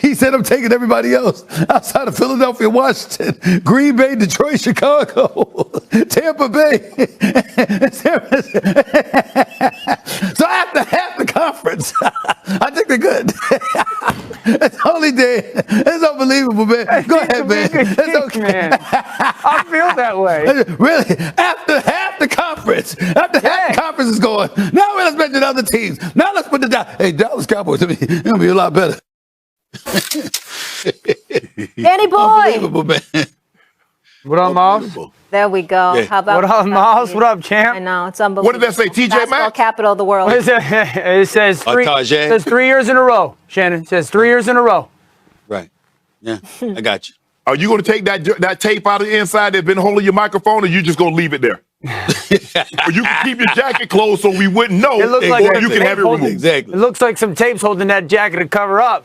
He said, I'm taking everybody else outside of Philadelphia, Washington, Green Bay, Detroit, Chicago, Tampa Bay. So after half the conference, I think they're good. It's only Dan. It's unbelievable, man. Go ahead, man. It's okay. Man. I feel that way. Really? After half the conference, half the conference is going. Now let's mention other teams. Now let's put the Dallas Cowboys. It'll be a lot better. Danny boy. Unbelievable, man. What up, Miles? There we go. Yeah. How about What up, Miles? What up, champ? I know, it's unbelievable. What did that say, TJ Basketball Maxx? capital of the world. What is it? It says Tajay. 3 years in a row, Shannon. It says 3 years in a row. Right. Yeah, I got you. Are you going to take that tape out of the inside that's been holding your microphone, or you just going to leave it there? Or you can keep your jacket closed so we wouldn't know, It looks like or a you can have it holding- removed. Exactly. It looks like some tape's holding that jacket to cover up.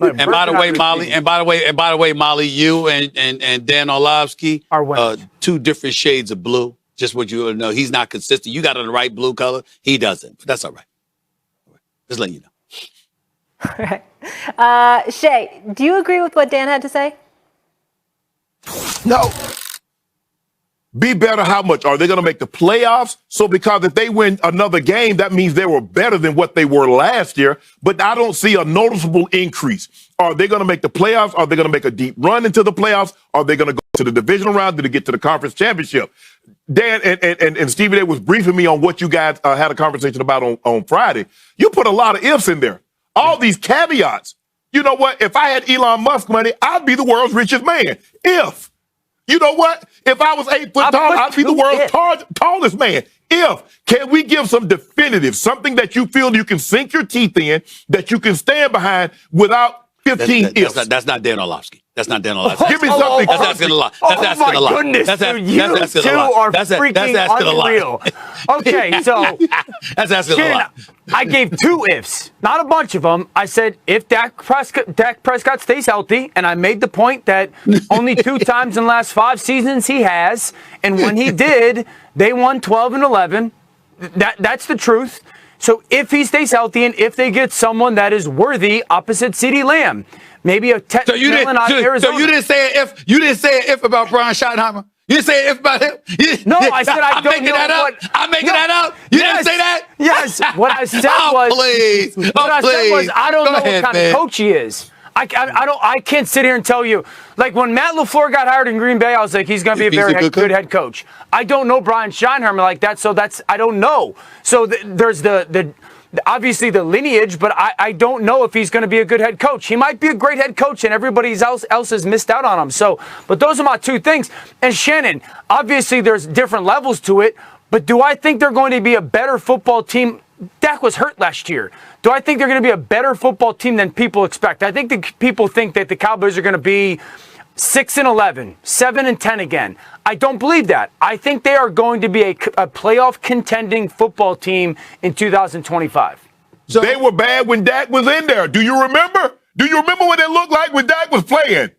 And by the way, Molly, you and Dan Orlovsky Are winners. two different shades of blue. Just what you know. He's not consistent. You got on the right blue color. He doesn't. But that's all right. Just letting you know. Shay, do you agree with what Dan had to say? No. Be better how much? Are they going to make the playoffs? So because if they win another game, that means they were better than what they were last year. But I don't see a noticeable increase. Are they going to make the playoffs? Are they going to make a deep run into the playoffs? Are they going to go to the divisional round? Did they get to the conference championship? Dan and Stevie Day was briefing me on what you guys had a conversation about on Friday. You put a lot of ifs in there. All these caveats. You know what? If I had Elon Musk money, I'd be the world's richest man. If. You know what? If I was 8 foot tall, I'd be the world's tallest man. Can we give some definitive, something that you feel you can sink your teeth in, that you can stand behind without 15 ifs? That's not Dan Orlovsky. That's not Dan Orlovsky. Give me something. That's asking a lot. That's asking a lot. Goodness, That's dude, asking you a lot. two are That's freaking asking a lot. unreal. Okay, so That's asking a Shannon, lot. I gave 2 ifs, not a bunch of them. I said if Dak Prescott stays healthy, and I made the point that only 2 times in the last 5 seasons he has, and when he did, they won 12 and 11. That's the truth. So if he stays healthy and if they get someone that is worthy opposite CeeDee Lamb, maybe a So you didn't. So you didn't say an if. You didn't say an if about Brian Schottenheimer. You didn't say an if about him. No, I said I I'm don't making know that up. what. I'm making that up. You didn't say that. Yes. What I said Oh, was. please. What I said was I don't Go know ahead, what kind man. of coach he is. I can't sit here and tell you. Like when Matt LaFleur got hired in Green Bay, I was like, he's going to be a He's very a good head coach. I don't know Brian Schottenheimer like that, so I don't know. So there's the obviously the lineage, but I don't know if he's going to be a good head coach. He might be a great head coach, and everybody else has missed out on him. So, but those are my 2 things. And Shannon, obviously there's different levels to it, but do I think they're going to be a better football team? Dak was hurt last year. Do I think they're going to be a better football team than people expect? I think people think that the Cowboys are going to be 6 and 11, 7 and 10 again. I don't believe that. I think they are going to be a playoff contending football team in 2025. So they were bad when Dak was in there. Do you remember? Do you remember what it looked like when Dak was playing?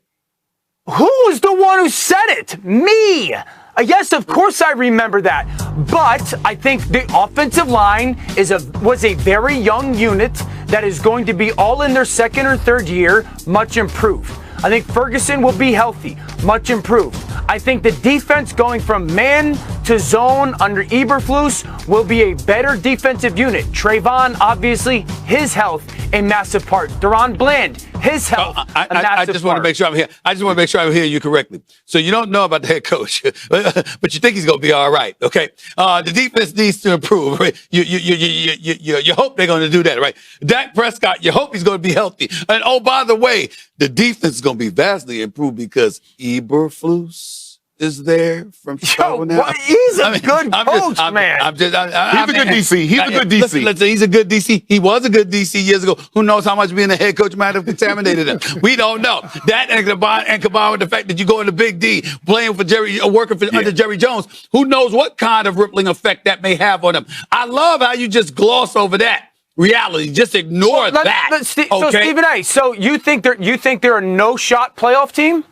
Who was the one who said it? Me. Yes, of course I remember that. But I think the offensive line was a very young unit that is going to be all in their 2nd or 3rd year, much improved. I think Ferguson will be healthy, much improved. I think the defense going from man to zone under Eberflus will be a better defensive unit. Trayvon, obviously, his health a massive part. Deron Bland, his health a massive part. I just want to make sure I'm here. I just want to make sure I'm hearing you correctly. So you don't know about the head coach, but you think he's going to be all right. Okay. The defense needs to improve. Right? You hope they're going to do that, right? Dak Prescott, you hope he's going to be healthy. And oh, by the way, the defense is going to be vastly improved because Eberflus is there from Chicago now. He's a good coach, man. He's a good DC. He's a good DC. Listen, he's a good DC. He was a good DC years ago. Who knows how much being a head coach might have contaminated him? We don't know. That and combined with the fact that you go into Big D, playing for under Jerry Jones, who knows what kind of rippling effect that may have on him. I love how you just gloss over that reality. Just ignore that. So Stephen A., so you think they're a no-shot playoff team?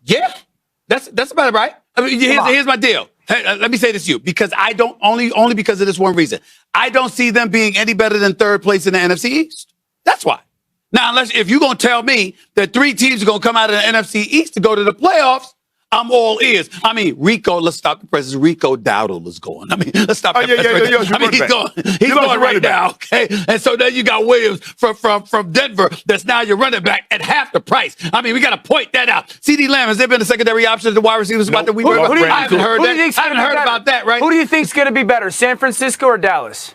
Yeah. That's about it, right? I mean, here's my deal. Hey, let me say this to you, because I don't only because of this one reason. I don't see them being any better than 3rd place in the NFC East. That's why. Now, if you're going to tell me that 3 teams are going to come out of the NFC East to go to the playoffs, I'm all ears. I mean, let's stop the presses. Rico Dowdle is going. I mean, let's stop that. I mean, he's going. He's going right now, okay? And so then you got Williams from Denver that's now your running back at half the price. I mean, we got to point that out. CD Lamb, has there been a secondary option to the wide receivers? I haven't heard that. I haven't heard about that, right? Who do you think's going to be better, San Francisco or Dallas?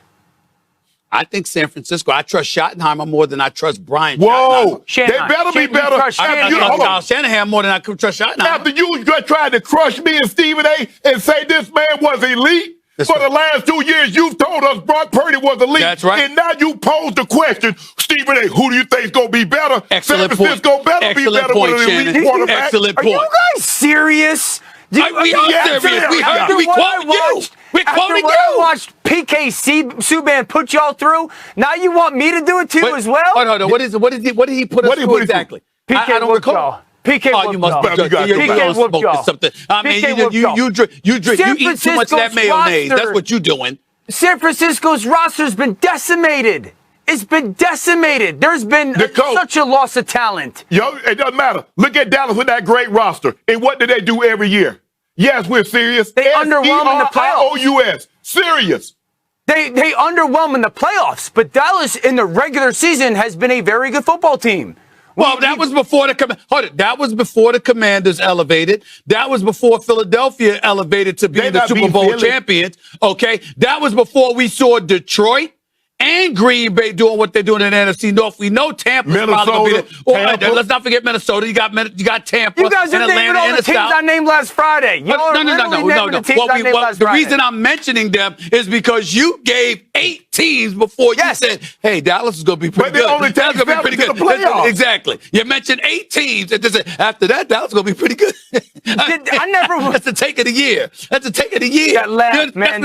I think San Francisco. I trust Schottenheimer more than I trust Brian. Whoa, Schottenheimer. they better be better. I trust Kyle Shanahan more than I trust Schottenheimer. After you tried to crush me and Stephen A. and say this man was elite, for the last 2 years, you've told us Brock Purdy was elite. That's right. And now you pose the question, Stephen A., who do you think is going to be better? Excellent San Francisco better be better with an elite quarterback. Excellent point. Are you guys serious? We are serious. We heard you. We quoted you. We quoted you. I watched PK Subban put y'all through. Now you want me to do it too as well? Hold on. What did he put us through exactly? PK I don't recall. PK whooped y'all. Something. I mean, you eat too much of that mayonnaise. That's what you're doing. San Francisco's roster's been decimated. It's been decimated. There's been such a loss of talent. Yo, it doesn't matter. Look at Dallas with that great roster. And what do they do every year? Yes, we're serious. They underwhelm in the playoffs. S-E-R-I-O-U-S. Serious. They underwhelm in the playoffs, but Dallas in the regular season has been a very good football team. Well, that was before that was before the Commanders elevated. That was before Philadelphia elevated to be the Super Bowl champions. Okay, that was before we saw Detroit and Green Bay doing what they're doing in the NFC North. We know Tampa's probably going to be there. Let's not forget Minnesota. You got Tampa. You guys are naming all the teams I named last Friday. No. The reason I'm mentioning them is because you gave 8 teams before you said, hey, Dallas is going to be pretty good. Only Dallas is going to be pretty good. Exactly. You mentioned 8 teams. And after that, Dallas is going to be pretty good. That's the take of the year. That's the take of the year. That laugh, man.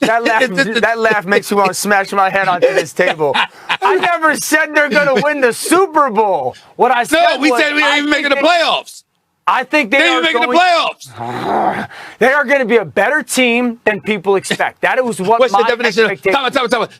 That laugh makes me want to smash my head onto this table. I never said they're going to win the Super Bowl. What I said we said we ain't even making the playoffs. I think they are making the playoffs. They are going to be a better team than people expect. That was what What's my your definition expectation.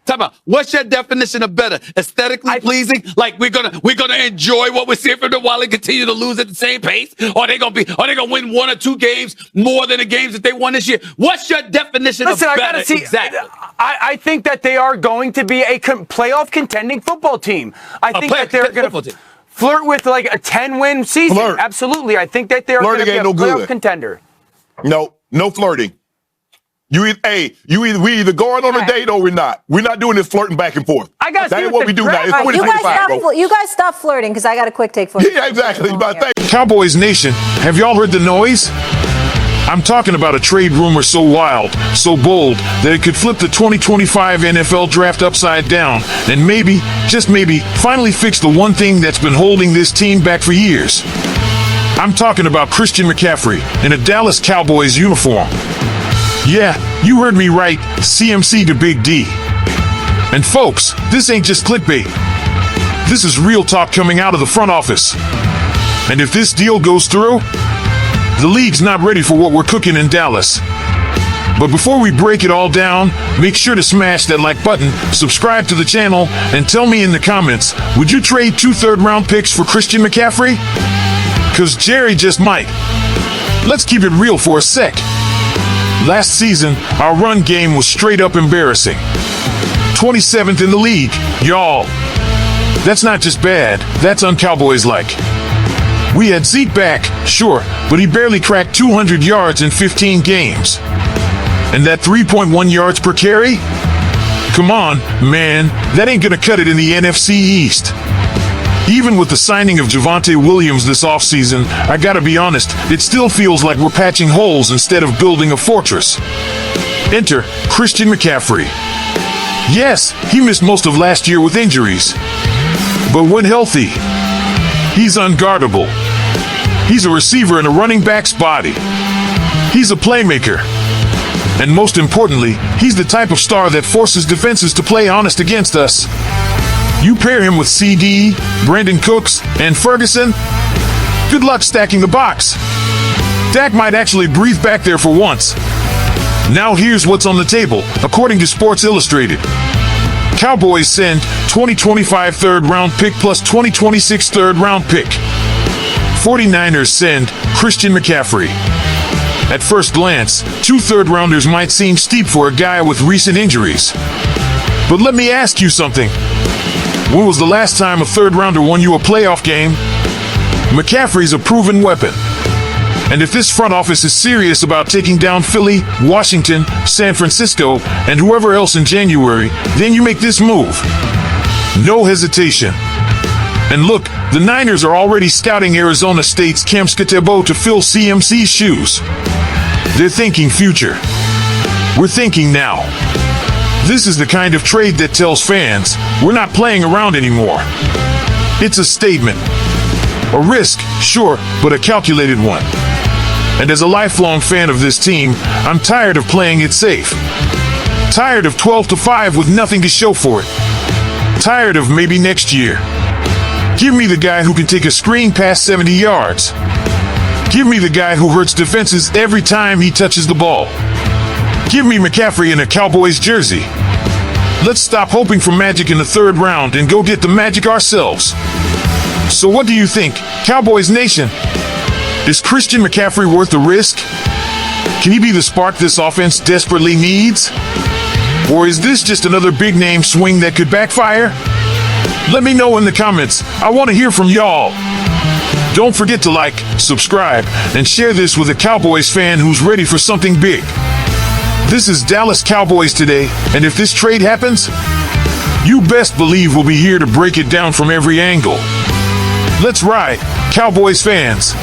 Time out. What's your definition of better? Aesthetically pleasing? Like we're gonna enjoy what we're seeing from them while they continue to lose at the same pace? Or are they gonna win 1 or 2 games more than the games that they won this year? What's your definition of better? I gotta see. Exactly. I think that they are going to be a playoff contending football team. I think that they're going to flirt with like a 10-win season. Absolutely. I think that they're going to be a playoff contender. No flirting. We either going on a date or we're not. We're not doing this flirting back and forth. That ain't what we do now. Right, you guys stop flirting because I got a quick take for you. Yeah, exactly. Cowboys Nation, have y'all heard the noise? I'm talking about a trade rumor so wild, so bold, that it could flip the 2025 NFL draft upside down and maybe, just maybe, finally fix the one thing that's been holding this team back for years. I'm talking about Christian McCaffrey in a Dallas Cowboys uniform. Yeah, you heard me right, CMC to Big D. And folks, this ain't just clickbait. This is real talk coming out of the front office. And if this deal goes through, the league's not ready for what we're cooking in Dallas. But before we break it all down, make sure to smash that like button, subscribe to the channel, and tell me in the comments, would you trade 2 third-round picks for Christian McCaffrey? Because Jerry just might. Let's keep it real for a sec. Last season, our run game was straight up embarrassing. 27th in the league, y'all. That's not just bad, that's un-Cowboys-like. We had Zeke back, sure, but he barely cracked 200 yards in 15 games. And that 3.1 yards per carry? Come on, man, that ain't gonna cut it in the NFC East. Even with the signing of Javonte Williams this offseason, I gotta be honest, it still feels like we're patching holes instead of building a fortress. Enter Christian McCaffrey. Yes, he missed most of last year with injuries. But when healthy, he's unguardable. He's a receiver in a running back's body. He's a playmaker. And most importantly, he's the type of star that forces defenses to play honest against us. You pair him with CD, Brandon Cooks, and Ferguson, good luck stacking the box. Dak might actually breathe back there for once. Now here's what's on the table, according to Sports Illustrated. Cowboys send 2025 third-round pick plus 2026 third-round pick. 49ers send Christian McCaffrey. At first glance, 2 third-rounders might seem steep for a guy with recent injuries. But let me ask you something. When was the last time a third-rounder won you a playoff game? McCaffrey's a proven weapon. And if this front office is serious about taking down Philly, Washington, San Francisco, and whoever else in January, then you make this move. No hesitation. And look, the Niners are already scouting Arizona State's Cam Skatebo to fill CMC's shoes. They're thinking future. We're thinking now. This is the kind of trade that tells fans, we're not playing around anymore. It's a statement. A risk, sure, but a calculated one. And as a lifelong fan of this team, I'm tired of playing it safe. Tired of 12-5 with nothing to show for it. Tired of maybe next year. Give me the guy who can take a screen past 70 yards. Give me the guy who hurts defenses every time he touches the ball. Give me McCaffrey in a Cowboys jersey. Let's stop hoping for magic in the third round and go get the magic ourselves. So what do you think, Cowboys Nation? Is Christian McCaffrey worth the risk? Can he be the spark this offense desperately needs? Or is this just another big-name swing that could backfire? Let me know in the comments. I want to hear from y'all. Don't forget to like, subscribe, and share this with a Cowboys fan who's ready for something big. This is Dallas Cowboys Today, and if this trade happens, you best believe we'll be here to break it down from every angle. Let's ride, Cowboys fans.